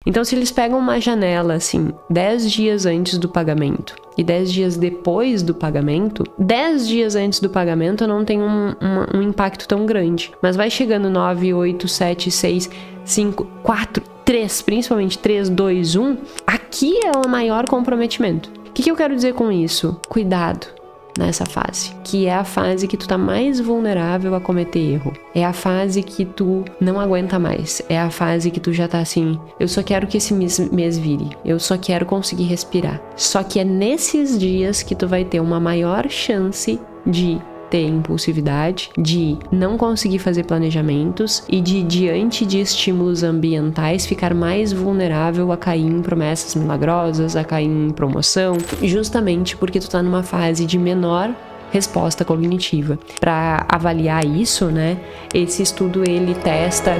Então, se eles pegam uma janela, assim, 10 dias antes do pagamento e 10 dias depois do pagamento, 10 dias antes do pagamento não tem um impacto tão grande. Mas vai chegando 9, 8, 7, 6, 5, 4, 3, principalmente 3, 2, 1, aqui é o maior comprometimento. O que eu quero dizer com isso? Cuidado nessa fase, que é a fase que tu tá mais vulnerável a cometer erro. É a fase que tu não aguenta mais. É a fase que tu já tá assim, eu só quero que esse mês vire. Eu só quero conseguir respirar. Só que é nesses dias que tu vai ter uma maior chance de ter impulsividade, de não conseguir fazer planejamentos e de, diante de estímulos ambientais, ficar mais vulnerável a cair em promessas milagrosas, a cair em promoção, justamente porque tu tá numa fase de menor resposta cognitiva. Para avaliar isso, né, esse estudo ele testa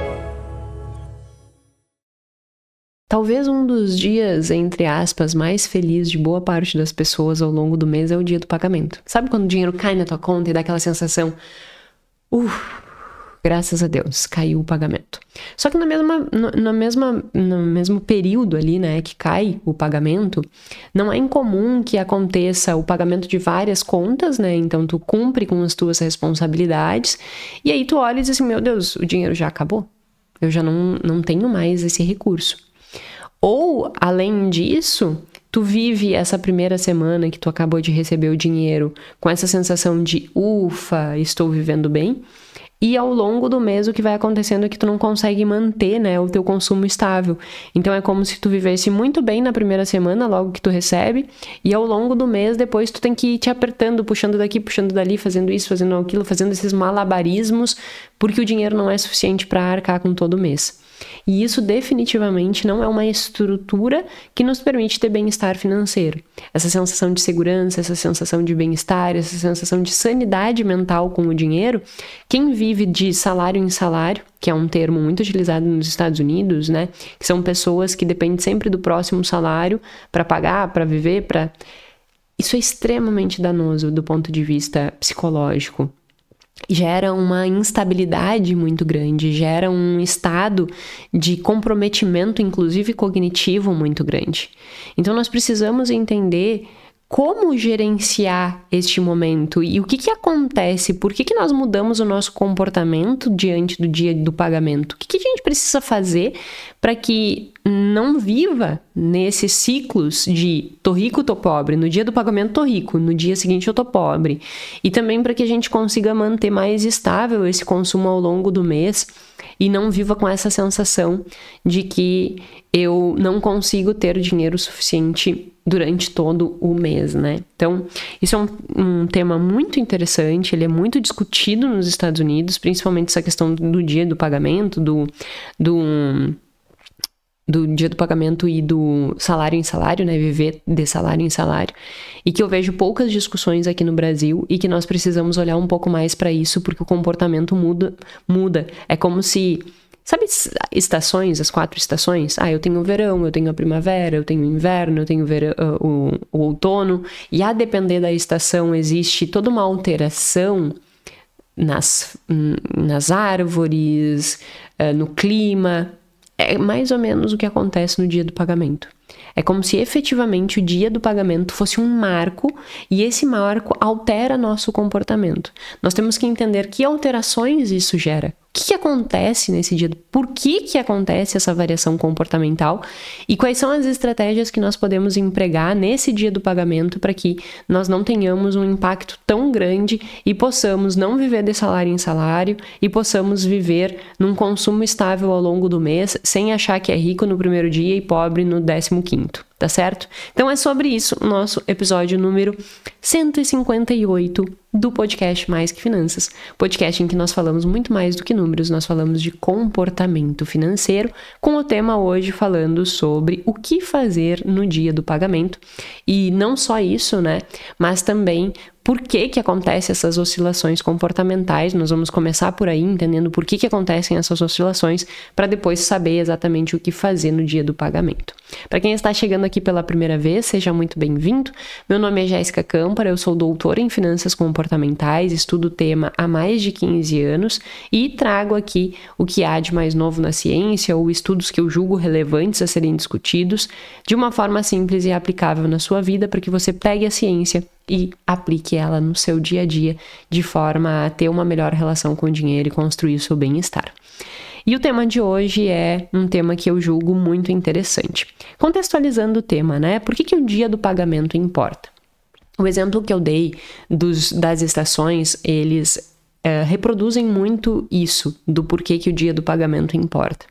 talvez um dos dias, entre aspas, mais felizes de boa parte das pessoas ao longo do mês é o dia do pagamento. Sabe quando o dinheiro cai na tua conta e dá aquela sensação, graças a Deus, caiu o pagamento. Só que no mesmo período ali, né, que cai o pagamento, não é incomum que aconteça o pagamento de várias contas, né, então tu cumpre com as tuas responsabilidades, e aí tu olha e diz assim, meu Deus, o dinheiro já acabou, eu já não tenho mais esse recurso. Ou, além disso, tu vive essa primeira semana que tu acabou de receber o dinheiro com essa sensação de ufa, estou vivendo bem, e ao longo do mês o que vai acontecendo é que tu não consegue manter, né, o teu consumo estável. Então é como se tu vivesse muito bem na primeira semana, logo que tu recebe, e ao longo do mês depois tu tem que ir te apertando, puxando daqui, puxando dali, fazendo isso, fazendo aquilo, fazendo esses malabarismos, porque o dinheiro não é suficiente para arcar com todo mês. E isso definitivamente não é uma estrutura que nos permite ter bem-estar financeiro. Essa sensação de segurança, essa sensação de bem-estar, essa sensação de sanidade mental com o dinheiro, quem vive de salário em salário, que é um termo muito utilizado nos Estados Unidos, né? Que são pessoas que dependem sempre do próximo salário para pagar, para viver, para... Isso é extremamente danoso do ponto de vista psicológico. Gera uma instabilidade muito grande, gera um estado de comprometimento, inclusive cognitivo, muito grande. Então nós precisamos entender como gerenciar este momento e o que acontece, por que nós mudamos o nosso comportamento diante do dia do pagamento, o que a gente precisa fazer para que não viva nesses ciclos de tô rico, tô pobre, no dia do pagamento tô rico, no dia seguinte eu tô pobre, e também para que a gente consiga manter mais estável esse consumo ao longo do mês e não viva com essa sensação de que eu não consigo ter dinheiro suficiente durante todo o mês, né? Então, isso é um tema muito interessante, ele é muito discutido nos Estados Unidos, principalmente essa questão do dia do pagamento, do dia do pagamento e do salário em salário, né? Viver de salário em salário. E que eu vejo poucas discussões aqui no Brasil e que nós precisamos olhar um pouco mais para isso, porque o comportamento muda. É como se... Sabe estações, as 4 estações? Eu tenho o verão, eu tenho a primavera, eu tenho o inverno, eu tenho o outono. E a depender da estação existe toda uma alteração nas árvores, no clima. É mais ou menos o que acontece no dia do pagamento. É como se efetivamente o dia do pagamento fosse um marco e esse marco altera nosso comportamento. Nós temos que entender que alterações isso gera. O que acontece nesse dia? Por que acontece essa variação comportamental? E quais são as estratégias que nós podemos empregar nesse dia do pagamento para que nós não tenhamos um impacto tão grande e possamos não viver de salário em salário e possamos viver num consumo estável ao longo do mês sem achar que é rico no primeiro dia e pobre no 15º. Tá certo? Então é sobre isso o nosso episódio número 158 do podcast Mais Que Finanças. Podcast em que nós falamos muito mais do que números, nós falamos de comportamento financeiro, com o tema hoje falando sobre o que fazer no dia do pagamento. E não só isso, né? Mas também por que acontecem essas oscilações comportamentais. Nós vamos começar por aí, entendendo por que acontecem essas oscilações, para depois saber exatamente o que fazer no dia do pagamento. Para quem está chegando aqui pela primeira vez, seja muito bem-vindo. Meu nome é Jéssica Câmpara, eu sou doutora em Finanças Comportamentais, estudo o tema há mais de 15 anos e trago aqui o que há de mais novo na ciência ou estudos que eu julgo relevantes a serem discutidos de uma forma simples e aplicável na sua vida para que você pegue a ciência e aplique ela no seu dia a dia de forma a ter uma melhor relação com o dinheiro e construir o seu bem-estar. E o tema de hoje é um tema que eu julgo muito interessante. Contextualizando o tema, né? Por que o dia do pagamento importa? O exemplo que eu dei das estações, eles reproduzem muito isso, do porquê que o dia do pagamento importa.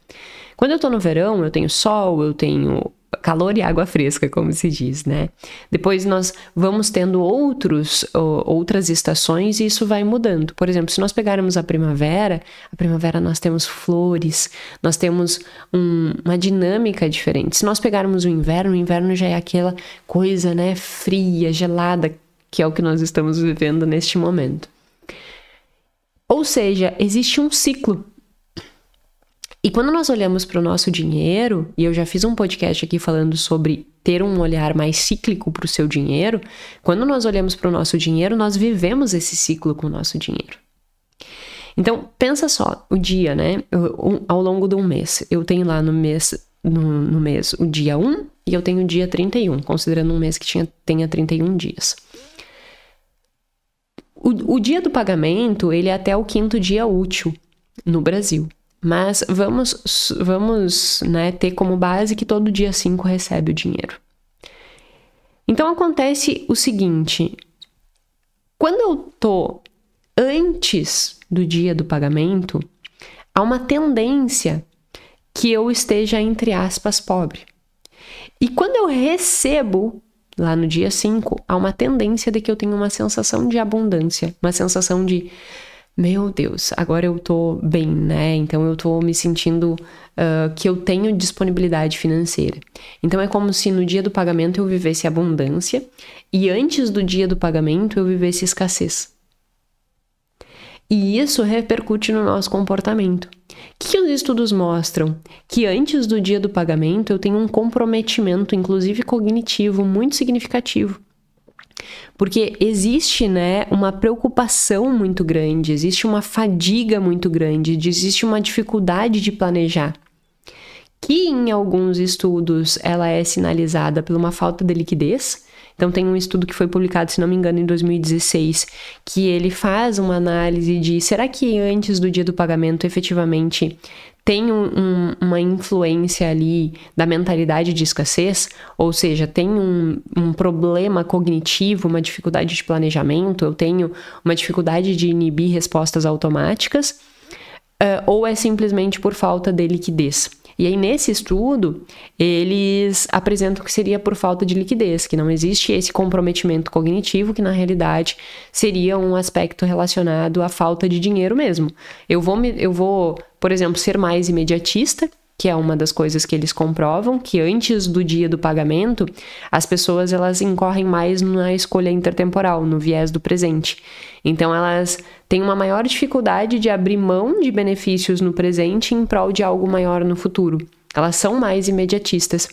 Quando eu tô no verão, eu tenho sol, eu tenho calor e água fresca, como se diz, né? Depois nós vamos tendo outras estações e isso vai mudando. Por exemplo, se nós pegarmos a primavera nós temos flores, nós temos uma dinâmica diferente. Se nós pegarmos o inverno já é aquela coisa, né, fria, gelada, que é o que nós estamos vivendo neste momento. Ou seja, existe um ciclo. E quando nós olhamos para o nosso dinheiro, e eu já fiz um podcast aqui falando sobre ter um olhar mais cíclico para o seu dinheiro, quando nós olhamos para o nosso dinheiro, nós vivemos esse ciclo com o nosso dinheiro. Então, pensa só, o dia, né? Ao longo de um mês, eu tenho lá no mês o dia 1 e eu tenho o dia 31, considerando um mês que tenha 31 dias. O dia do pagamento, ele é até o 5º dia útil no Brasil. Mas vamos né, ter como base que todo dia 5 recebe o dinheiro. Então acontece o seguinte, quando eu tô antes do dia do pagamento, há uma tendência que eu esteja, entre aspas, pobre. E quando eu recebo, lá no dia 5, há uma tendência de que eu tenho uma sensação de abundância, uma sensação de meu Deus, agora eu tô bem, né? Então eu tô me sentindo que eu tenho disponibilidade financeira. Então é como se no dia do pagamento eu vivesse abundância e antes do dia do pagamento eu vivesse escassez. E isso repercute no nosso comportamento. O que os estudos mostram? Que antes do dia do pagamento eu tenho um comprometimento, inclusive cognitivo, muito significativo. Porque existe, né, uma preocupação muito grande, existe uma fadiga muito grande, existe uma dificuldade de planejar, que em alguns estudos ela é sinalizada por uma falta de liquidez. Então tem um estudo que foi publicado, se não me engano, em 2016, que ele faz uma análise de será que antes do dia do pagamento efetivamente tem uma influência ali da mentalidade de escassez, ou seja, tem um problema cognitivo, uma dificuldade de planejamento, eu tenho uma dificuldade de inibir respostas automáticas, ou é simplesmente por falta de liquidez. E aí, nesse estudo, eles apresentam que seria por falta de liquidez, que não existe esse comprometimento cognitivo, que na realidade seria um aspecto relacionado à falta de dinheiro mesmo. Eu vou, por exemplo, ser mais imediatista, que é uma das coisas que eles comprovam, que antes do dia do pagamento, as pessoas elas incorrem mais na escolha intertemporal, no viés do presente. Então, elas têm uma maior dificuldade de abrir mão de benefícios no presente em prol de algo maior no futuro. Elas são mais imediatistas.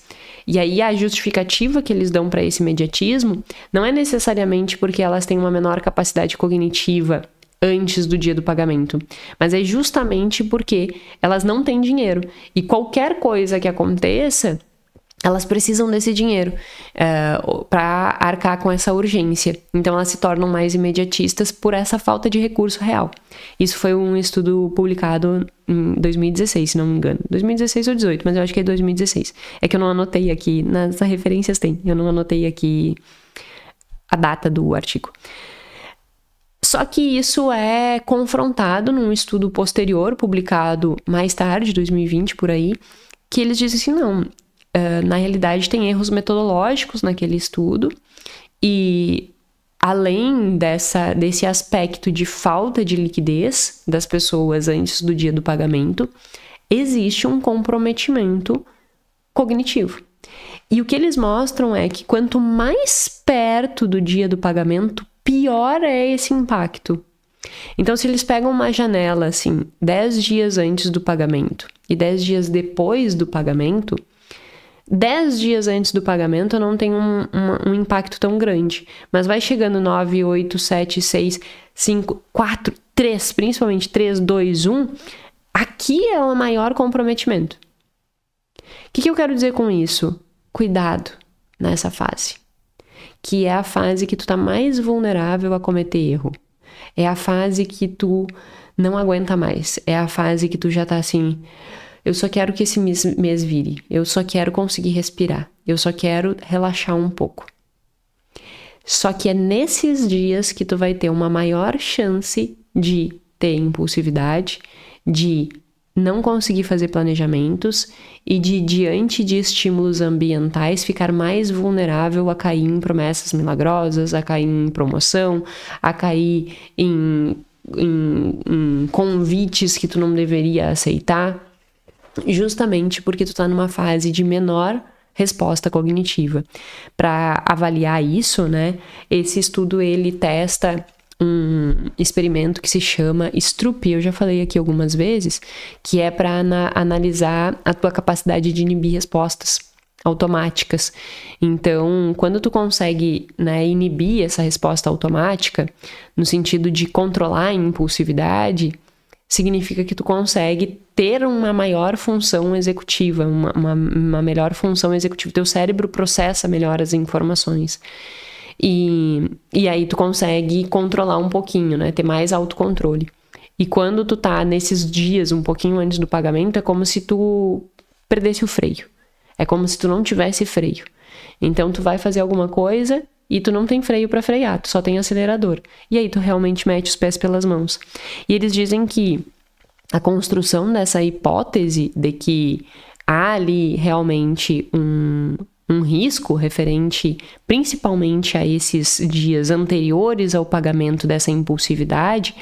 E aí, a justificativa que eles dão para esse imediatismo não é necessariamente porque elas têm uma menor capacidade cognitiva antes do dia do pagamento, mas é justamente porque elas não têm dinheiro e qualquer coisa que aconteça, elas precisam desse dinheiro para arcar com essa urgência. Então elas se tornam mais imediatistas por essa falta de recurso real. Isso foi um estudo publicado em 2016, se não me engano. 2016 ou 2018, mas eu acho que é 2016. É que eu não anotei aqui, nas referências tem, eu não anotei aqui a data do artigo. Só que isso é confrontado num estudo posterior, publicado mais tarde, 2020, por aí, que eles dizem assim, não, na realidade tem erros metodológicos naquele estudo e além desse aspecto de falta de liquidez das pessoas antes do dia do pagamento, existe um comprometimento cognitivo. E o que eles mostram é que quanto mais perto do dia do pagamento, pior é esse impacto. Então, se eles pegam uma janela, assim, 10 dias antes do pagamento e 10 dias depois do pagamento, 10 dias antes do pagamento não tem um impacto tão grande. Mas vai chegando 9, 8, 7, 6, 5, 4, 3, principalmente 3, 2, 1, aqui é o maior comprometimento. O que eu quero dizer com isso? Cuidado nessa fase. Que é a fase que tu tá mais vulnerável a cometer erro. É a fase que tu não aguenta mais. É a fase que tu já tá assim... Eu só quero que esse mês vire. Eu só quero conseguir respirar. Eu só quero relaxar um pouco. Só que é nesses dias que tu vai ter uma maior chance de ter impulsividade, de não conseguir fazer planejamentos e de, diante de estímulos ambientais, ficar mais vulnerável a cair em promessas milagrosas, a cair em promoção, a cair em convites que tu não deveria aceitar. Justamente porque tu tá numa fase de menor resposta cognitiva. Para avaliar isso, né, esse estudo ele testa um experimento que se chama Stroop, eu já falei aqui algumas vezes, que é para analisar a tua capacidade de inibir respostas automáticas. Então, quando tu consegue, né, inibir essa resposta automática, no sentido de controlar a impulsividade, significa que tu consegue ter uma maior função executiva, uma melhor função executiva. Teu cérebro processa melhor as informações. E aí tu consegue controlar um pouquinho, né? Ter mais autocontrole. E quando tu tá nesses dias, um pouquinho antes do pagamento, é como se tu perdesse o freio. É como se tu não tivesse freio. Então tu vai fazer alguma coisa... e tu não tem freio para frear, tu só tem acelerador. E aí tu realmente mete os pés pelas mãos. E eles dizem que a construção dessa hipótese de que há ali realmente um risco referente principalmente a esses dias anteriores ao pagamento dessa impulsividade,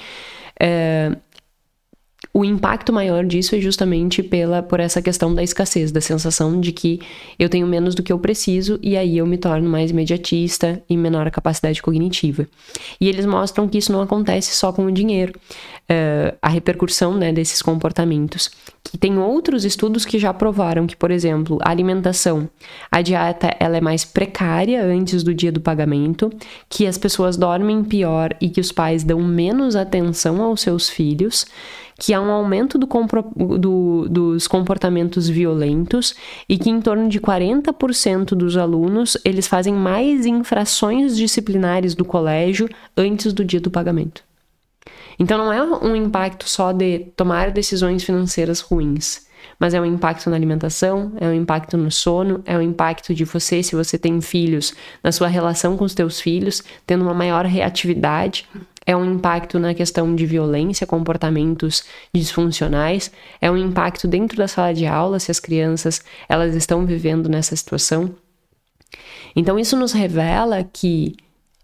o impacto maior disso é justamente por essa questão da escassez, da sensação de que eu tenho menos do que eu preciso e aí eu me torno mais imediatista e menor capacidade cognitiva. E eles mostram que isso não acontece só com o dinheiro, a repercussão, né, desses comportamentos. Que tem outros estudos que já provaram que, por exemplo, a alimentação, a dieta ela é mais precária antes do dia do pagamento, que as pessoas dormem pior e que os pais dão menos atenção aos seus filhos, que há um aumento dos comportamentos violentos e que em torno de 40% dos alunos, eles fazem mais infrações disciplinares do colégio antes do dia do pagamento. Então não é um impacto só de tomar decisões financeiras ruins, mas é um impacto na alimentação, é um impacto no sono, é um impacto de você, se você tem filhos, na sua relação com os teus filhos, tendo uma maior reatividade. É um impacto na questão de violência, comportamentos disfuncionais, é um impacto dentro da sala de aula, se as crianças elas estão vivendo nessa situação. Então isso nos revela que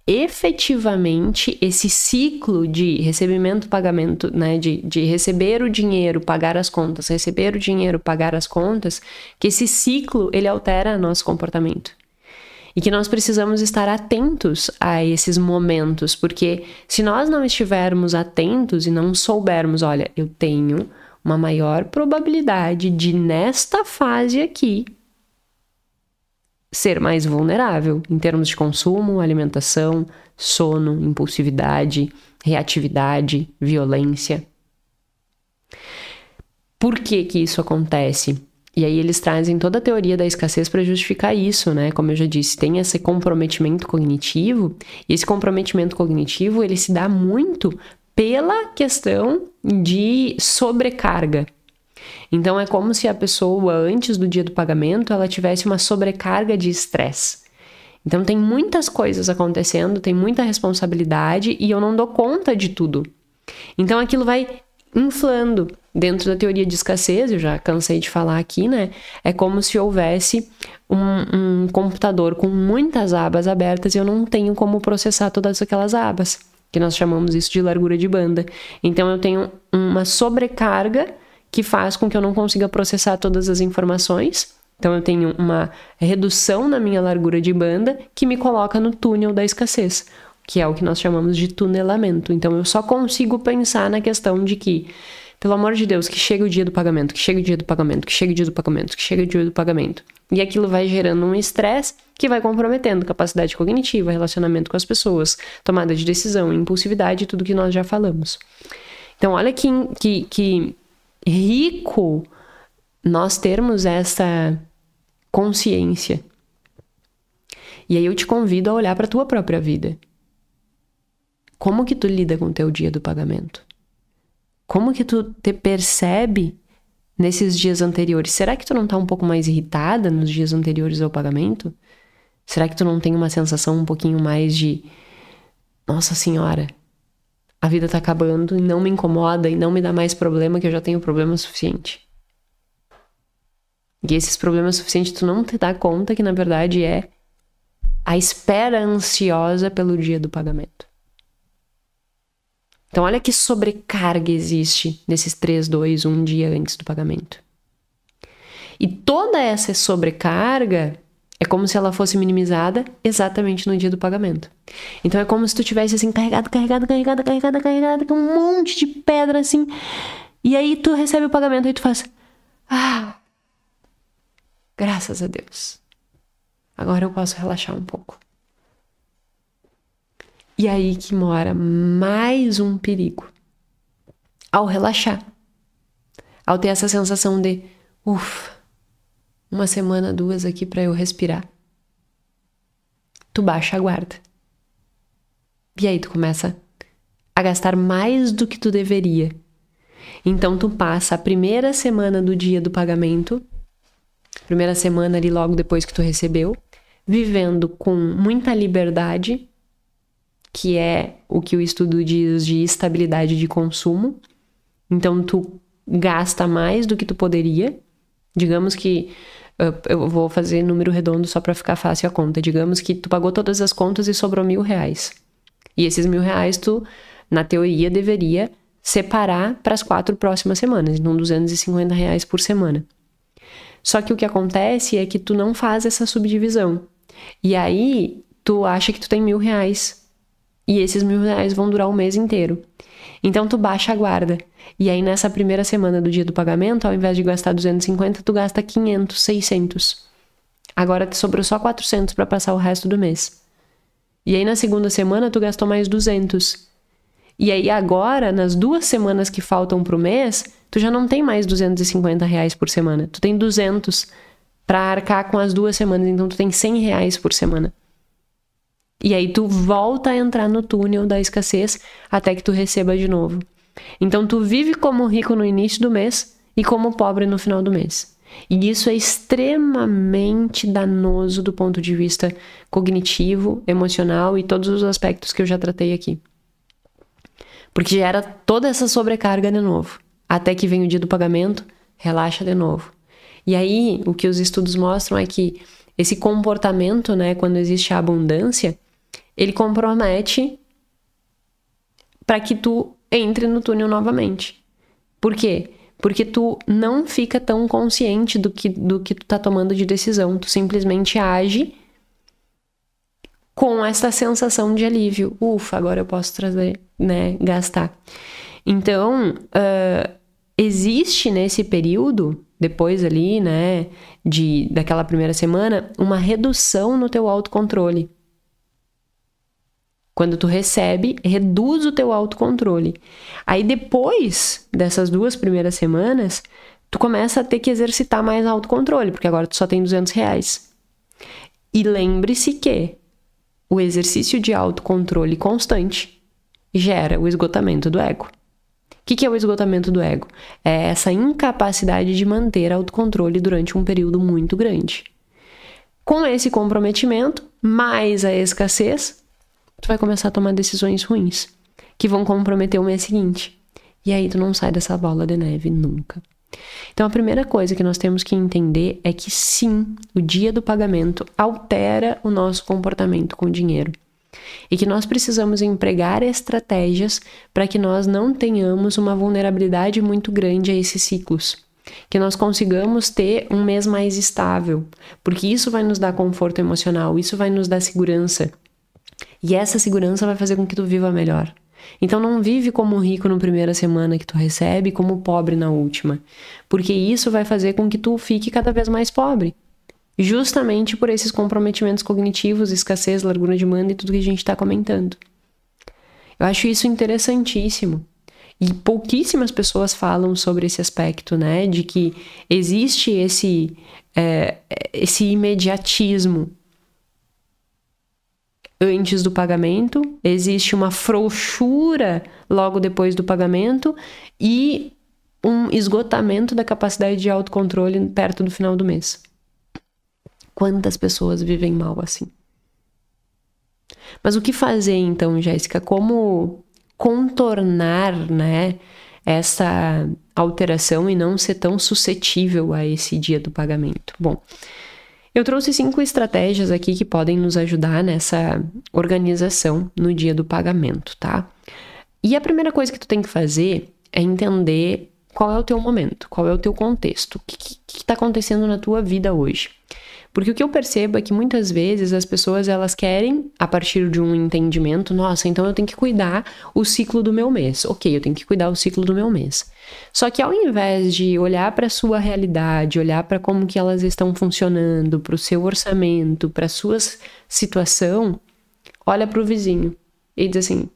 efetivamente esse ciclo de recebimento, pagamento, né, de receber o dinheiro, pagar as contas, receber o dinheiro, pagar as contas, que esse ciclo ele altera nosso comportamento. E que nós precisamos estar atentos a esses momentos, porque se nós não estivermos atentos e não soubermos, olha, eu tenho uma maior probabilidade de, nesta fase aqui, ser mais vulnerável em termos de consumo, alimentação, sono, impulsividade, reatividade, violência. Por que que isso acontece? E aí eles trazem toda a teoria da escassez para justificar isso, né? Como eu já disse, tem esse comprometimento cognitivo, e esse comprometimento cognitivo, ele se dá muito pela questão de sobrecarga. Então é como se a pessoa, antes do dia do pagamento, ela tivesse uma sobrecarga de estresse. Então tem muitas coisas acontecendo, tem muita responsabilidade e eu não dou conta de tudo. Então aquilo vai inflando. Dentro da teoria de escassez, eu já cansei de falar aqui, né? É como se houvesse um computador com muitas abas abertas e eu não tenho como processar todas aquelas abas, que nós chamamos isso de largura de banda. Então eu tenho uma sobrecarga que faz com que eu não consiga processar todas as informações. Então eu tenho uma redução na minha largura de banda que me coloca no túnel da escassez, que é o que nós chamamos de tunelamento. Então eu só consigo pensar na questão de que Pelo amor de Deus, que chega o dia do pagamento, que chega o dia do pagamento, que chega o dia do pagamento, que chega o dia do pagamento. E aquilo vai gerando um estresse que vai comprometendo capacidade cognitiva, relacionamento com as pessoas, tomada de decisão, impulsividade, tudo que nós já falamos. Então, olha que rico nós termos essa consciência. E aí eu te convido a olhar para a tua própria vida. Como que tu lida com o teu dia do pagamento? Como que tu te percebe nesses dias anteriores? Será que tu não tá um pouco mais irritada nos dias anteriores ao pagamento? Será que tu não tem uma sensação um pouquinho mais de Nossa Senhora, a vida tá acabando e não me incomoda e não me dá mais problema, que eu já tenho problema suficiente? E esses problemas suficientes tu não te dá conta que na verdade é a espera ansiosa pelo dia do pagamento. Então, olha que sobrecarga existe nesses 3, 2, 1 dia antes do pagamento. E toda essa sobrecarga é como se ela fosse minimizada exatamente no dia do pagamento. Então, é como se tu tivesse assim, carregado, com um monte de pedra assim. E aí, tu recebe o pagamento e tu faz... graças a Deus. Agora eu posso relaxar um pouco. E aí que mora mais um perigo. Ao relaxar. Ao ter essa sensação de, uma semana, 2 aqui para eu respirar. Tu baixa a guarda. E aí tu começa a gastar mais do que tu deveria. Então tu passa a primeira semana do dia do pagamento, primeira semana ali logo depois que tu recebeu, vivendo com muita liberdade, que é o que o estudo diz de estabilidade de consumo. Então, tu gasta mais do que tu poderia. Digamos que, eu vou fazer número redondo só para ficar fácil a conta. Digamos que tu pagou todas as contas e sobrou R$1.000. E esses R$1.000 tu, na teoria, deveria separar para as 4 próximas semanas. Então, R$250 por semana. Só que o que acontece é que tu não faz essa subdivisão. E aí, tu acha que tu tem R$1.000. E esses R$1.000 vão durar o mês inteiro. Então, tu baixa a guarda. E aí, nessa primeira semana do dia do pagamento, ao invés de gastar 250, tu gasta 500, 600. Agora, te sobrou só 400 para passar o resto do mês. E aí, na segunda semana, tu gastou mais 200. E aí, agora, nas 2 semanas que faltam pro mês, tu já não tem mais R$250 por semana. Tu tem 200 para arcar com as 2 semanas. Então, tu tem R$100 por semana. E aí tu volta a entrar no túnel da escassez até que tu receba de novo. Então tu vive como rico no início do mês e como pobre no final do mês. E isso é extremamente danoso do ponto de vista cognitivo, emocional e todos os aspectos que eu já tratei aqui. Porque gera toda essa sobrecarga de novo. Até que vem o dia do pagamento, relaxa de novo. E aí o que os estudos mostram é que esse comportamento, né, quando existe a abundância, ele compromete para que tu entre no túnel novamente. Por quê? Porque tu não fica tão consciente do que tu tá tomando de decisão. Tu simplesmente age com essa sensação de alívio. Ufa, agora eu posso trazer, né, gastar. Então, existe nesse período, depois ali, né, daquela primeira semana, uma redução no teu autocontrole. Quando tu recebe, reduz o teu autocontrole. Aí depois dessas 2 primeiras semanas, tu começa a ter que exercitar mais autocontrole, porque agora tu só tem R$200. E lembre-se que o exercício de autocontrole constante gera o esgotamento do ego. O que é o esgotamento do ego? É essa incapacidade de manter autocontrole durante um período muito grande. Com esse comprometimento, mais a escassez, tu vai começar a tomar decisões ruins, que vão comprometer o mês seguinte. E aí tu não sai dessa bola de neve nunca. Então a primeira coisa que nós temos que entender é que sim, o dia do pagamento altera o nosso comportamento com o dinheiro. E que nós precisamos empregar estratégias para que nós não tenhamos uma vulnerabilidade muito grande a esses ciclos. Que nós consigamos ter um mês mais estável, porque isso vai nos dar conforto emocional, isso vai nos dar segurança. E essa segurança vai fazer com que tu viva melhor. Então não vive como rico na primeira semana que tu recebe, como pobre na última. Porque isso vai fazer com que tu fique cada vez mais pobre. Justamente por esses comprometimentos cognitivos, escassez, largura de demanda e tudo que a gente está comentando. Eu acho isso interessantíssimo. E pouquíssimas pessoas falam sobre esse aspecto, né? De que existe esse imediatismo antes do pagamento, existe uma frouxura logo depois do pagamento e um esgotamento da capacidade de autocontrole perto do final do mês. Quantas pessoas vivem mal assim? Mas o que fazer então, Jéssica? Como contornar, né, essa alteração e não ser tão suscetível a esse dia do pagamento? Bom, eu trouxe 5 estratégias aqui que podem nos ajudar nessa organização no dia do pagamento, tá? E a primeira coisa que tu tem que fazer é entender qual é o teu momento, qual é o teu contexto, o que está acontecendo na tua vida hoje. Porque o que eu percebo é que muitas vezes as pessoas elas querem, a partir de um entendimento, nossa, então eu tenho que cuidar o ciclo do meu mês. Ok, eu tenho que cuidar o ciclo do meu mês. Só que ao invés de olhar para a sua realidade, olhar para como que elas estão funcionando, para o seu orçamento, para a sua situação, olha para o vizinho e diz assim,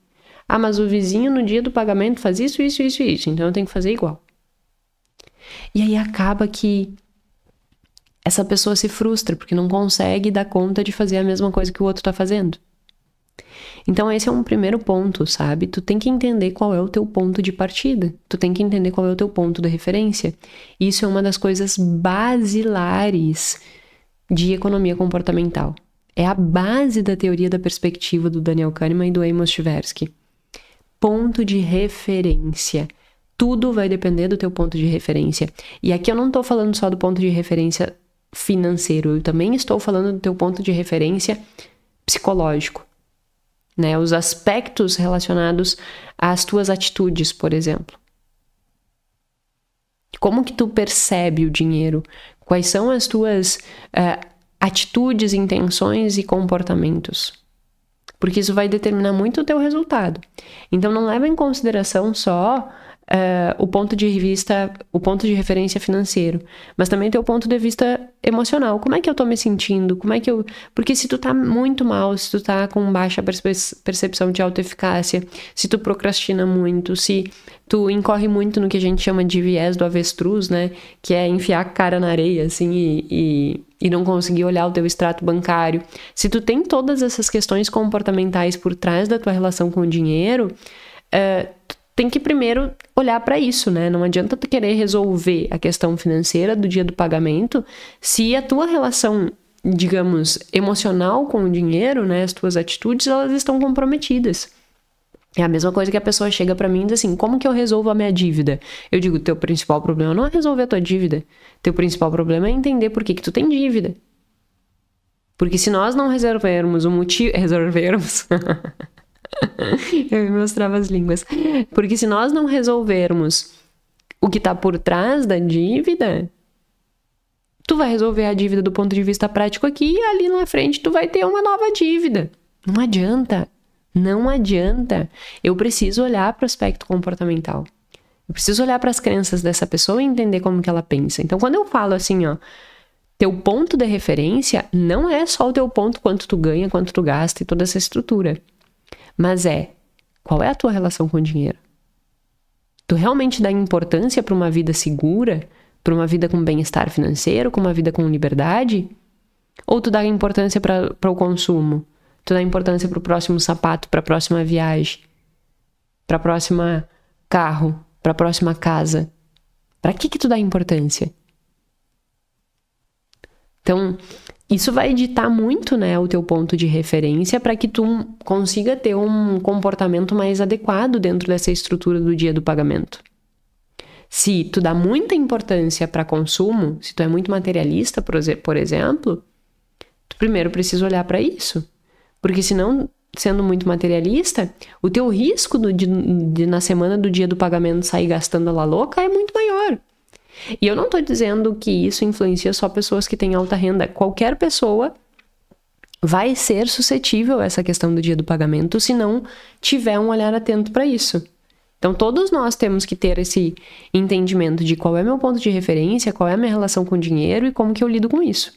ah, mas o vizinho no dia do pagamento faz isso, isso, isso, isso, então eu tenho que fazer igual. E aí acaba que essa pessoa se frustra porque não consegue dar conta de fazer a mesma coisa que o outro tá fazendo. Então esse é um primeiro ponto, sabe? Tu tem que entender qual é o teu ponto de partida. Tu tem que entender qual é o teu ponto de referência. Isso é uma das coisas basilares de economia comportamental. É a base da teoria da perspectiva do Daniel Kahneman e do Amos Tversky. Ponto de referência. Tudo vai depender do teu ponto de referência. E aqui eu não tô falando só do ponto de referência financeiro, eu também estou falando do teu ponto de referência psicológico, né? Os aspectos relacionados às tuas atitudes, por exemplo. Como que tu percebe o dinheiro? Quais são as tuas atitudes, intenções e comportamentos? Porque isso vai determinar muito o teu resultado. Então não leva em consideração só o ponto de referência financeiro, mas também teu ponto de vista emocional. Como é que eu tô me sentindo? Porque se tu tá muito mal, se tu tá com baixa percepção de autoeficácia, se tu procrastina muito, se tu incorre muito no que a gente chama de viés do avestruz, né? Que é enfiar a cara na areia, assim, e não conseguir olhar o teu extrato bancário. Se tu tem todas essas questões comportamentais por trás da tua relação com o dinheiro, tem que primeiro olhar para isso, né? Não adianta tu querer resolver a questão financeira do dia do pagamento se a tua relação, digamos, emocional com o dinheiro, né? As tuas atitudes, elas estão comprometidas. É a mesma coisa que a pessoa chega para mim e diz assim, como que eu resolvo a minha dívida? Eu digo, teu principal problema não é resolver a tua dívida. Teu principal problema é entender por que tu tem dívida. Porque se nós não resolvermos o motivo... Resolvermos... Eu me mostrava as línguas. Porque se nós não resolvermos o que tá por trás da dívida, tu vai resolver a dívida do ponto de vista prático aqui e ali na frente tu vai ter uma nova dívida. Não adianta. Não adianta. Eu preciso olhar para o aspecto comportamental. Eu preciso olhar para as crenças dessa pessoa e entender como que ela pensa. Então, quando eu falo assim, ó, teu ponto de referência não é só o teu ponto quanto tu ganha, quanto tu gasta e toda essa estrutura. Mas qual é a tua relação com o dinheiro? Tu realmente dá importância para uma vida segura, para uma vida com bem-estar financeiro, com uma vida com liberdade? Ou tu dá importância para o consumo? Tu dá importância para o próximo sapato, para a próxima viagem, para a próxima carro, para a próxima casa? Para que tu dá importância? Então, isso vai ditar muito, né, o teu ponto de referência para que tu consiga ter um comportamento mais adequado dentro dessa estrutura do dia do pagamento. Se tu dá muita importância para consumo, se tu é muito materialista, por exemplo, tu primeiro precisa olhar para isso. Porque senão, sendo muito materialista, o teu risco de na semana do dia do pagamento sair gastando a la louca é muito maior. E eu não tô dizendo que isso influencia só pessoas que têm alta renda. Qualquer pessoa vai ser suscetível a essa questão do dia do pagamento se não tiver um olhar atento para isso. Então, todos nós temos que ter esse entendimento de qual é meu ponto de referência, qual é a minha relação com o dinheiro e como que eu lido com isso.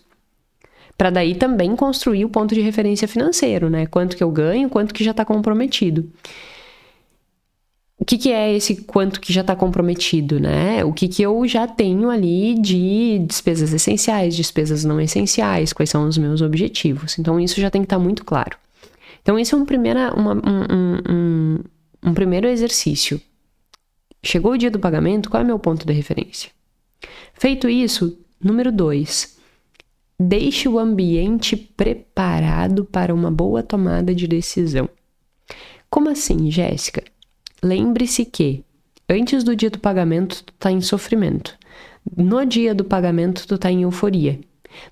Para daí também construir o ponto de referência financeiro, né? Quanto que eu ganho, quanto que já está comprometido. O que é esse quanto que já está comprometido, né? O que eu já tenho ali de despesas essenciais, despesas não essenciais, quais são os meus objetivos. Então, isso já tem que estar muito claro. Então, esse é um primeiro exercício. Chegou o dia do pagamento, qual é o meu ponto de referência? Feito isso, número 2, deixe o ambiente preparado para uma boa tomada de decisão. Como assim, Jéssica? Lembre-se que antes do dia do pagamento tu tá em sofrimento. No dia do pagamento tu tá em euforia.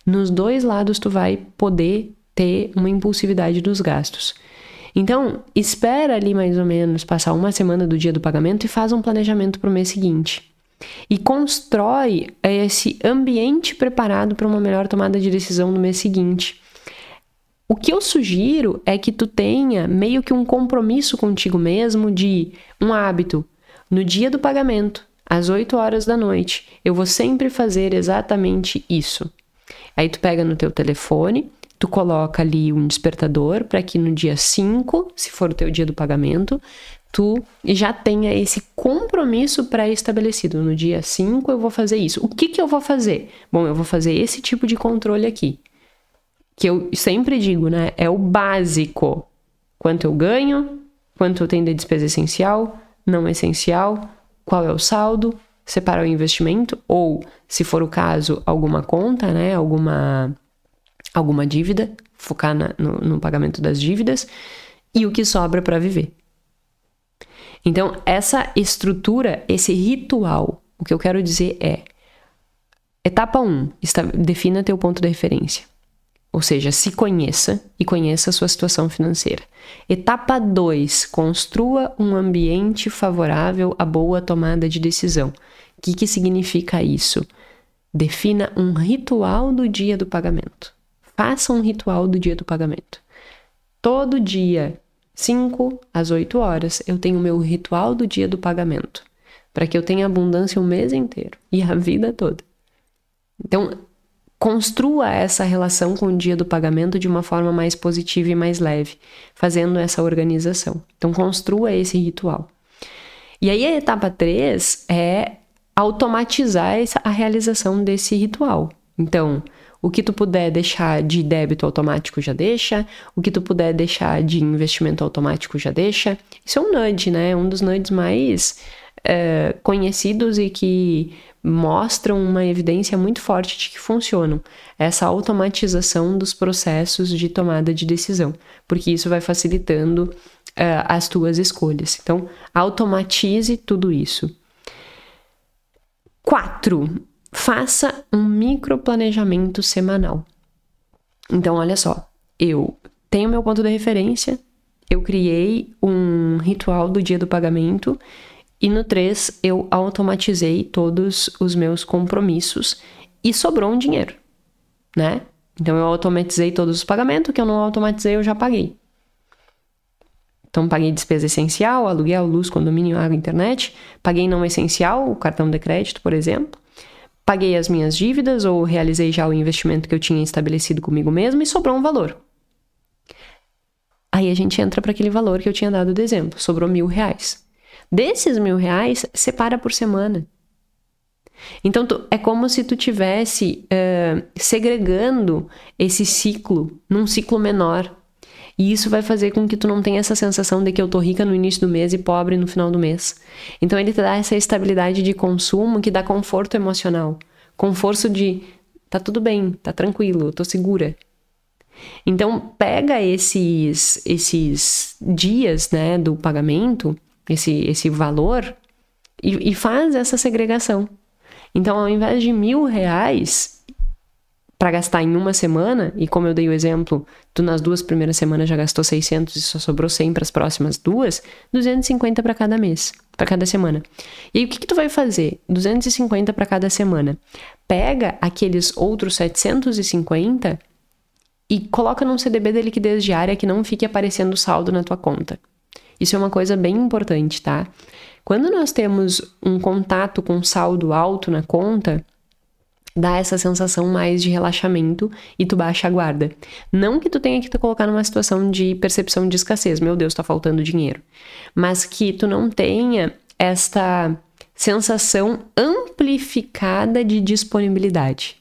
Nos dois lados tu vai poder ter uma impulsividade dos gastos. Então, espera ali mais ou menos passar uma semana do dia do pagamento e faz um planejamento para o mês seguinte. E constrói esse ambiente preparado para uma melhor tomada de decisão no mês seguinte. O que eu sugiro é que tu tenha meio que um compromisso contigo mesmo de um hábito. No dia do pagamento, às 8 horas da noite, eu vou sempre fazer exatamente isso. Aí tu pega no teu telefone, tu coloca ali um despertador para que no dia 5, se for o teu dia do pagamento, tu já tenha esse compromisso pré-estabelecido. No dia 5 eu vou fazer isso. O que eu vou fazer? Bom, eu vou fazer esse tipo de controle aqui. Que eu sempre digo, né? É o básico. Quanto eu ganho, quanto eu tenho de despesa essencial, não essencial, qual é o saldo, separar o investimento, ou, se for o caso, alguma conta, né? Alguma dívida, focar no pagamento das dívidas, e o que sobra para viver. Então, essa estrutura, esse ritual, o que eu quero dizer é: etapa 1, defina teu ponto de referência. Ou seja, se conheça e conheça a sua situação financeira. Etapa 2, construa um ambiente favorável à boa tomada de decisão. O que significa isso? Defina um ritual do dia do pagamento. Faça um ritual do dia do pagamento. Todo dia, 5 às 8 horas, eu tenho o meu ritual do dia do pagamento. Para que eu tenha abundância o mês inteiro e a vida toda. Então, construa essa relação com o dia do pagamento de uma forma mais positiva e mais leve, fazendo essa organização. Então, construa esse ritual. E aí, a etapa 3 é automatizar a realização desse ritual. Então, o que tu puder deixar de débito automático já deixa, o que tu puder deixar de investimento automático já deixa. Isso é um nudge, né? Um dos nudges mais conhecidos e que mostram uma evidência muito forte de que funcionam. Essa automatização dos processos de tomada de decisão, porque isso vai facilitando as tuas escolhas. Então, automatize tudo isso. 4. Faça um microplanejamento semanal. Então, olha só, eu tenho meu ponto de referência, eu criei um ritual do dia do pagamento e no 3 eu automatizei todos os meus compromissos e sobrou um dinheiro, né? Então, eu automatizei todos os pagamentos, o que eu não automatizei eu já paguei. Então, paguei despesa essencial, aluguel, luz, condomínio, água, internet. Paguei não essencial, o cartão de crédito, por exemplo. Paguei as minhas dívidas ou realizei já o investimento que eu tinha estabelecido comigo mesmo e sobrou um valor. Aí a gente entra para aquele valor que eu tinha dado de exemplo. Sobrou R$1.000. Desses R$1.000, separa por semana. Então, é como se tu tivesse segregando esse ciclo num ciclo menor. E isso vai fazer com que tu não tenha essa sensação de que eu tô rica no início do mês e pobre no final do mês. Então, ele te dá essa estabilidade de consumo que dá conforto emocional. Conforto de, tá tudo bem, tá tranquilo, tô segura. Então, pega esses dias, né, do pagamento, esse valor, e faz essa segregação. Então, ao invés de R$1.000 para gastar em uma semana, e como eu dei o exemplo, tu nas 2 primeiras semanas já gastou 600 e só sobrou 100 para as próximas 2, 250 para cada mês, para cada semana. E aí o que tu vai fazer? 250 para cada semana. Pega aqueles outros 750 e coloca num CDB de liquidez diária que não fique aparecendo saldo na tua conta. Isso é uma coisa bem importante, tá? Quando nós temos um contato com saldo alto na conta, dá essa sensação mais de relaxamento e tu baixa a guarda. Não que tu tenha que te colocar numa situação de percepção de escassez, meu Deus, tá faltando dinheiro. Mas que tu não tenha esta sensação amplificada de disponibilidade.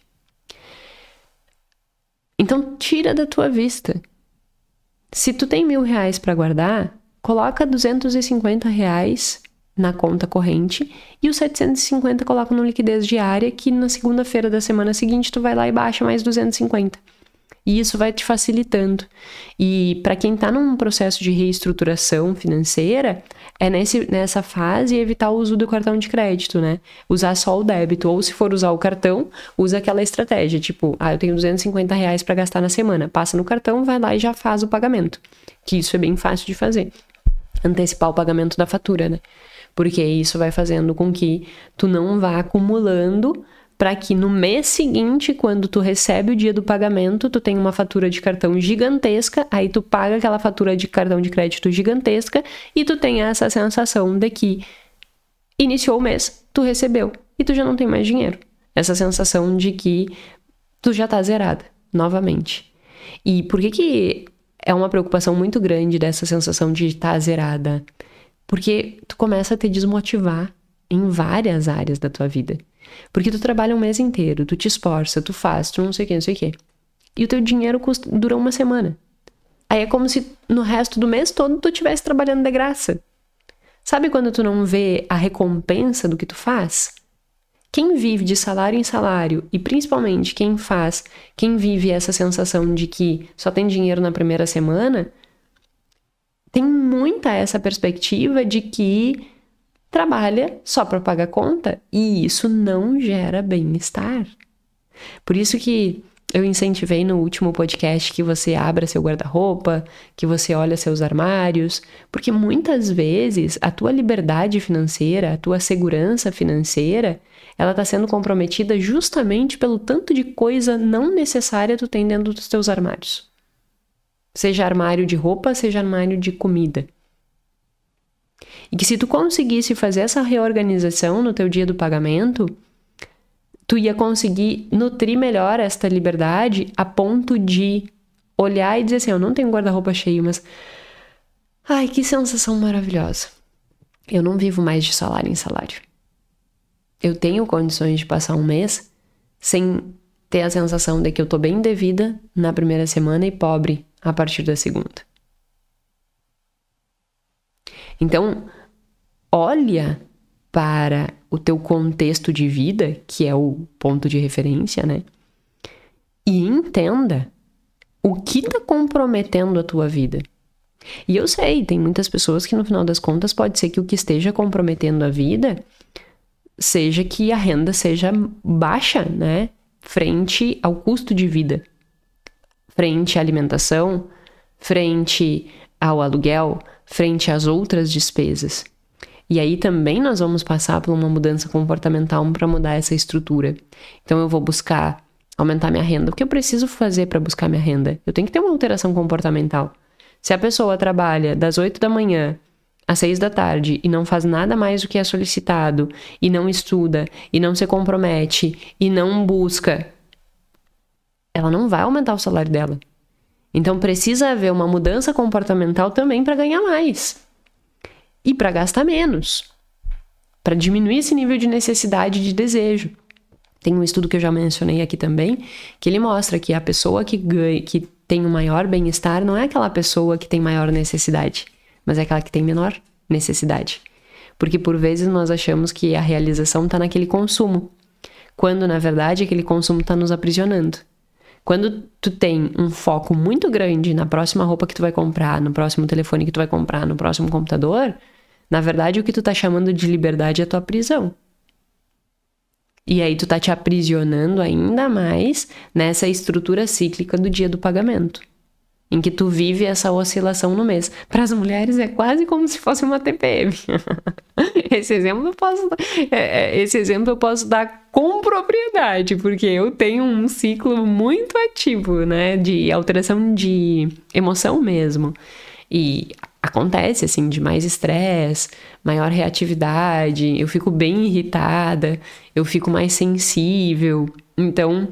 Então, tira da tua vista. Se tu tem R$1.000 para guardar, coloca R$250 na conta corrente e os 750 coloca no liquidez diária, que na segunda-feira da semana seguinte tu vai lá e baixa mais 250. E isso vai te facilitando. E para quem tá num processo de reestruturação financeira, é nessa fase evitar o uso do cartão de crédito, né? Usar só o débito. Ou se for usar o cartão, usa aquela estratégia, tipo, eu tenho R$250 para gastar na semana. Passa no cartão, vai lá e já faz o pagamento. Que isso é bem fácil de fazer. Antecipar o pagamento da fatura, né? Porque isso vai fazendo com que tu não vá acumulando para que no mês seguinte, quando tu recebe o dia do pagamento, tu tem uma fatura de cartão gigantesca, aí tu paga aquela fatura de cartão de crédito gigantesca e tu tem essa sensação de que iniciou o mês, tu recebeu e tu já não tem mais dinheiro. Essa sensação de que tu já tá zerada, novamente. E por que é uma preocupação muito grande dessa sensação de estar zerada? Porque tu começa a te desmotivar em várias áreas da tua vida. Porque tu trabalha um mês inteiro, tu te esforça, tu faz, tu não sei o que. E o teu dinheiro dura uma semana. Aí é como se no resto do mês todo tu estivesse trabalhando de graça. Sabe quando tu não vê a recompensa do que tu faz? Quem vive de salário em salário, e principalmente quem vive essa sensação de que só tem dinheiro na primeira semana, tem muita essa perspectiva de que trabalha só para pagar conta e isso não gera bem-estar. Por isso que eu incentivei no último podcast que você abra seu guarda-roupa, que você olhe seus armários, porque muitas vezes a tua liberdade financeira, a tua segurança financeira, ela está sendo comprometida justamente pelo tanto de coisa não necessária que tu tem dentro dos teus armários. Seja armário de roupa, seja armário de comida. E que se tu conseguisse fazer essa reorganização no teu dia do pagamento, tu ia conseguir nutrir melhor esta liberdade a ponto de olhar e dizer assim, eu não tenho guarda-roupa cheio, mas ai, que sensação maravilhosa. Eu não vivo mais de salário em salário. Eu tenho condições de passar um mês sem ter a sensação de que eu tô bem de vida na primeira semana e pobre a partir da segunda. Então, olha para o teu contexto de vida, que é o ponto de referência, né? E entenda o que está comprometendo a tua vida. E eu sei, tem muitas pessoas que no final das contas pode ser que o que esteja comprometendo a vida seja que a renda seja baixa, né? Frente ao custo de vida, frente à alimentação, frente ao aluguel, frente às outras despesas. E aí também nós vamos passar por uma mudança comportamental para mudar essa estrutura. Então eu vou buscar aumentar minha renda. O que eu preciso fazer para buscar minha renda? Eu tenho que ter uma alteração comportamental. Se a pessoa trabalha das 8 da manhã às 6 da tarde e não faz nada mais do que é solicitado, e não estuda, e não se compromete, e não busca, ela não vai aumentar o salário dela. Então precisa haver uma mudança comportamental também para ganhar mais. E para gastar menos. Para diminuir esse nível de necessidade e de desejo. Tem um estudo que eu já mencionei aqui também, que ele mostra que a pessoa que tem o maior bem-estar não é aquela pessoa que tem maior necessidade, mas é aquela que tem menor necessidade. Porque por vezes nós achamos que a realização está naquele consumo, quando na verdade aquele consumo está nos aprisionando. Quando tu tem um foco muito grande na próxima roupa que tu vai comprar, no próximo telefone que tu vai comprar, no próximo computador, na verdade o que tu tá chamando de liberdade é a tua prisão. E aí tu tá te aprisionando ainda mais nessa estrutura cíclica do dia do pagamento. em que tu vive essa oscilação no mês. Para as mulheres é quase como se fosse uma TPM. Esse exemplo eu posso dar com propriedade, porque eu tenho um ciclo muito ativo, né, de alteração de emoção mesmo. E acontece, assim, de mais estresse, maior reatividade, eu fico bem irritada, eu fico mais sensível. Então,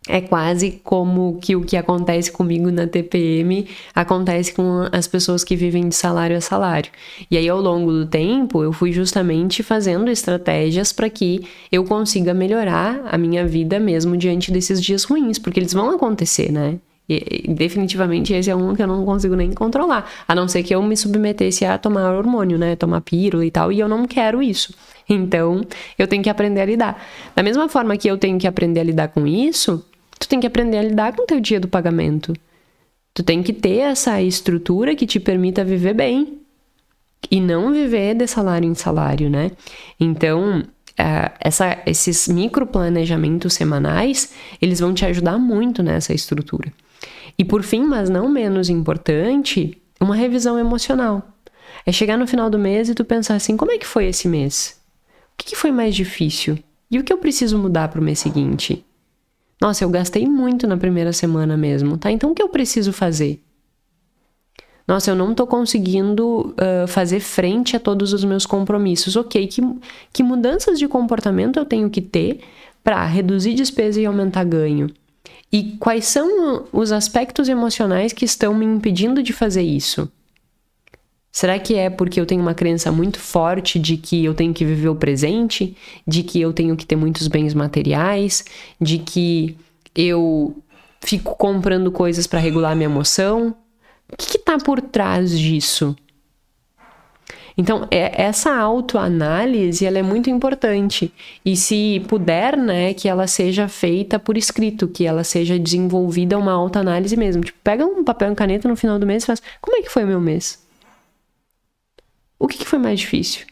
é quase como que o que acontece comigo na TPM acontece com as pessoas que vivem de salário a salário. E aí, ao longo do tempo, eu fui justamente fazendo estratégias para que eu consiga melhorar a minha vida mesmo diante desses dias ruins, porque eles vão acontecer, né? E definitivamente esse é um que eu não consigo nem controlar, a não ser que eu me submetesse a tomar hormônio, né, tomar pílula e tal, e eu não quero isso. Então, eu tenho que aprender a lidar. Da mesma forma que eu tenho que aprender a lidar com isso, tu tem que aprender a lidar com o teu dia do pagamento. Tu tem que ter essa estrutura que te permita viver bem e não viver de salário em salário, né? Então, esses microplanejamentos semanais, eles vão te ajudar muito nessa estrutura. E por fim, mas não menos importante, uma revisão emocional. É chegar no final do mês e tu pensar assim, como é que foi esse mês? O que foi mais difícil? E o que eu preciso mudar para o mês seguinte? Nossa, eu gastei muito na primeira semana mesmo, tá? Então o que eu preciso fazer? Nossa, eu não tô conseguindo fazer frente a todos os meus compromissos. Ok, que mudanças de comportamento eu tenho que ter para reduzir despesa e aumentar ganho? E quais são os aspectos emocionais que estão me impedindo de fazer isso? Será que é porque eu tenho uma crença muito forte de que eu tenho que viver o presente? De que eu tenho que ter muitos bens materiais? De que eu fico comprando coisas para regular minha emoção? O que está por trás disso? Então, essa autoanálise, ela é muito importante. E se puder, né, que ela seja feita por escrito, que ela seja desenvolvida uma autoanálise mesmo. Tipo, pega um papel e caneta no final do mês e faz, como é que foi o meu mês? O que foi mais difícil?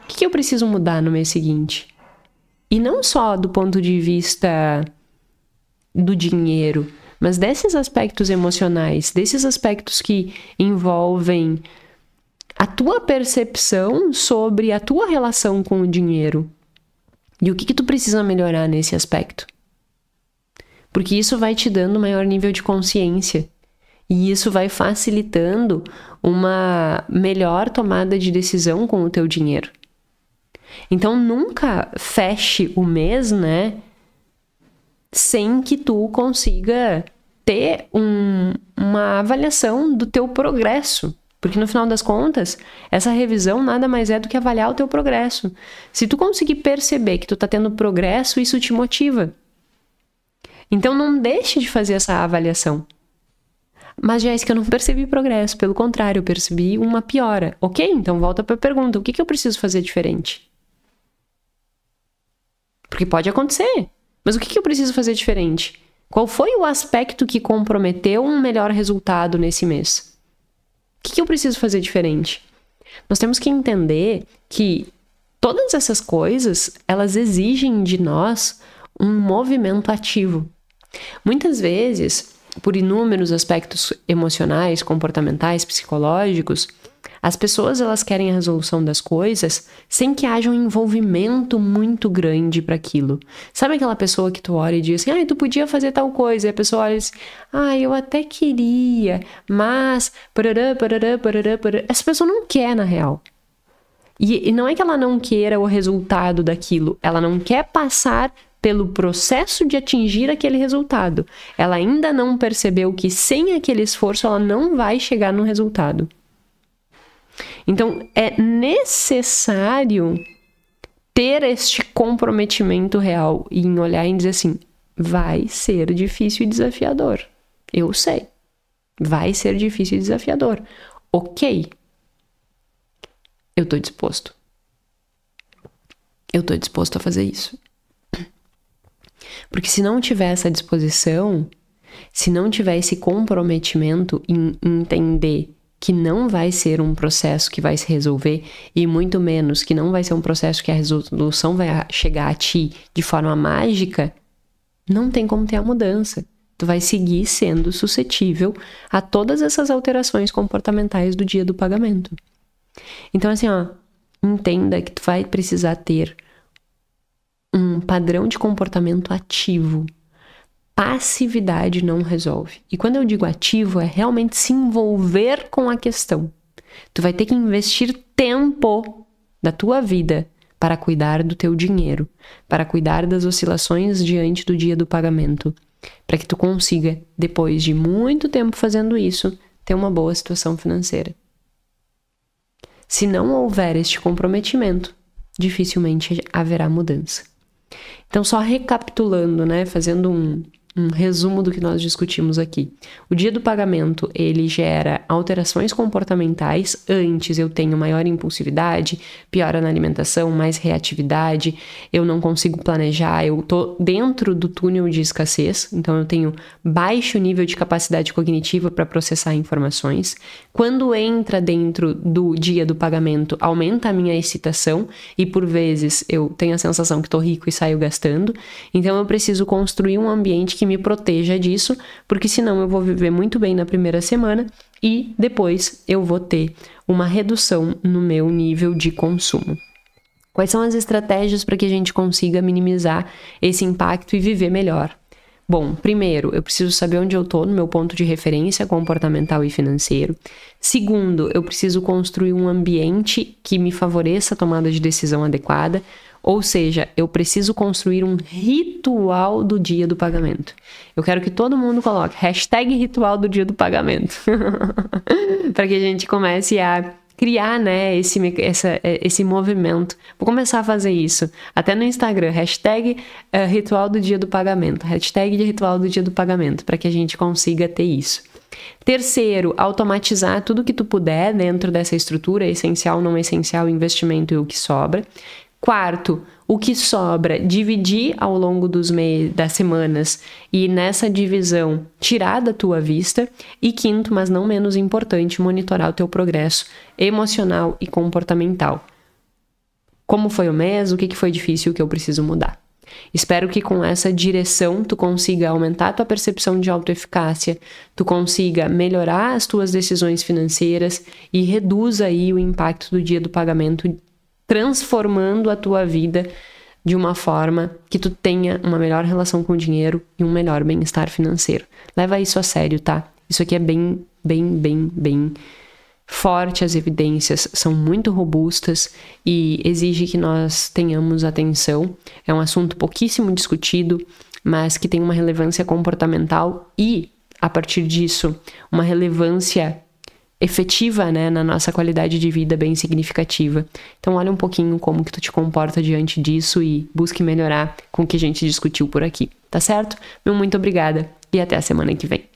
O que eu preciso mudar no mês seguinte? E não só do ponto de vista do dinheiro, mas desses aspectos emocionais, desses aspectos que envolvem a tua percepção sobre a tua relação com o dinheiro. E o que tu precisa melhorar nesse aspecto? Porque isso vai te dando maior nível de consciência. E isso vai facilitando uma melhor tomada de decisão com o teu dinheiro. Então, nunca feche o mês, né, sem que tu consiga ter uma avaliação do teu progresso. Porque no final das contas, essa revisão nada mais é do que avaliar o teu progresso. Se tu conseguir perceber que tu tá tendo progresso, isso te motiva. Então não deixe de fazer essa avaliação. Mas, Jéssica, eu não percebi progresso, pelo contrário, eu percebi uma piora. Ok, então volta para a pergunta, o que eu preciso fazer diferente? Porque pode acontecer, mas o que eu preciso fazer diferente? Qual foi o aspecto que comprometeu um melhor resultado nesse mês? O que eu preciso fazer diferente? Nós temos que entender que todas essas coisas, elas exigem de nós um movimento ativo. Muitas vezes, por inúmeros aspectos emocionais, comportamentais, psicológicos, as pessoas elas querem a resolução das coisas sem que haja um envolvimento muito grande para aquilo. Sabe aquela pessoa que tu olha e diz assim, tu podia fazer tal coisa, e a pessoa olha e diz, eu até queria, mas parará, parará, parará, parará. Essa pessoa não quer, na real. E não é que ela não queira o resultado daquilo, ela não quer passar pelo processo de atingir aquele resultado. Ela ainda não percebeu que sem aquele esforço ela não vai chegar no resultado. Então, é necessário ter este comprometimento real em olhar e dizer assim, vai ser difícil e desafiador. Eu sei. Vai ser difícil e desafiador. Ok. Eu tô disposto. Eu tô disposto a fazer isso. Porque se não tiver essa disposição, se não tiver esse comprometimento em entender que não vai ser um processo que vai se resolver e muito menos que não vai ser um processo que a resolução vai chegar a ti de forma mágica, não tem como ter a mudança. tu vai seguir sendo suscetível a todas essas alterações comportamentais do dia do pagamento. Então, assim, ó, entenda que tu vai precisar ter um padrão de comportamento ativo. Passividade não resolve. E quando eu digo ativo, é realmente se envolver com a questão. Tu vai ter que investir tempo da tua vida para cuidar do teu dinheiro, para cuidar das oscilações diante do dia do pagamento, para que tu consiga, depois de muito tempo fazendo isso, ter uma boa situação financeira. Se não houver este comprometimento, dificilmente haverá mudança. Então, só recapitulando, né, fazendo um resumo do que nós discutimos aqui. O dia do pagamento, ele gera alterações comportamentais. Antes eu tenho maior impulsividade, piora na alimentação, mais reatividade, eu não consigo planejar, eu tô dentro do túnel de escassez, então eu tenho baixo nível de capacidade cognitiva para processar informações. Quando entra dentro do dia do pagamento, aumenta a minha excitação e por vezes eu tenho a sensação que tô rico e saio gastando. Então eu preciso construir um ambiente que me proteja disso, porque senão eu vou viver muito bem na primeira semana e depois eu vou ter uma redução no meu nível de consumo. Quais são as estratégias para que a gente consiga minimizar esse impacto e viver melhor? Bom, primeiro, eu preciso saber onde eu estou no meu ponto de referência comportamental e financeiro. Segundo, eu preciso construir um ambiente que me favoreça a tomada de decisão adequada. Ou seja, eu preciso construir um ritual do dia do pagamento. Eu quero que todo mundo coloque #ritual do dia do pagamento. Para que a gente comece a criar, né, esse movimento. Vou começar a fazer isso. Até no Instagram, #ritual do dia do pagamento. #ritual do dia do pagamento. Para que a gente consiga ter isso. Terceiro, automatizar tudo que tu puder dentro dessa estrutura, essencial, não essencial, investimento e o que sobra. Quarto, o que sobra, dividir ao longo das semanas e nessa divisão tirar da tua vista. E quinto, mas não menos importante, monitorar o teu progresso emocional e comportamental. Como foi o mês, o que foi difícil, o que eu preciso mudar. Espero que com essa direção tu consiga aumentar a tua percepção de autoeficácia, tu consiga melhorar as tuas decisões financeiras e reduza aí o impacto do dia do pagamento, transformando a tua vida de uma forma que tu tenha uma melhor relação com o dinheiro e um melhor bem-estar financeiro. Leva isso a sério, tá? Isso aqui é bem forte, as evidências são muito robustas e exige que nós tenhamos atenção. É um assunto pouquíssimo discutido, mas que tem uma relevância comportamental e, a partir disso, uma relevância efetiva, né, na nossa qualidade de vida bem significativa. Então olha um pouquinho como que tu te comporta diante disso e busque melhorar com o que a gente discutiu por aqui, tá certo? Meu muito obrigada e até a semana que vem.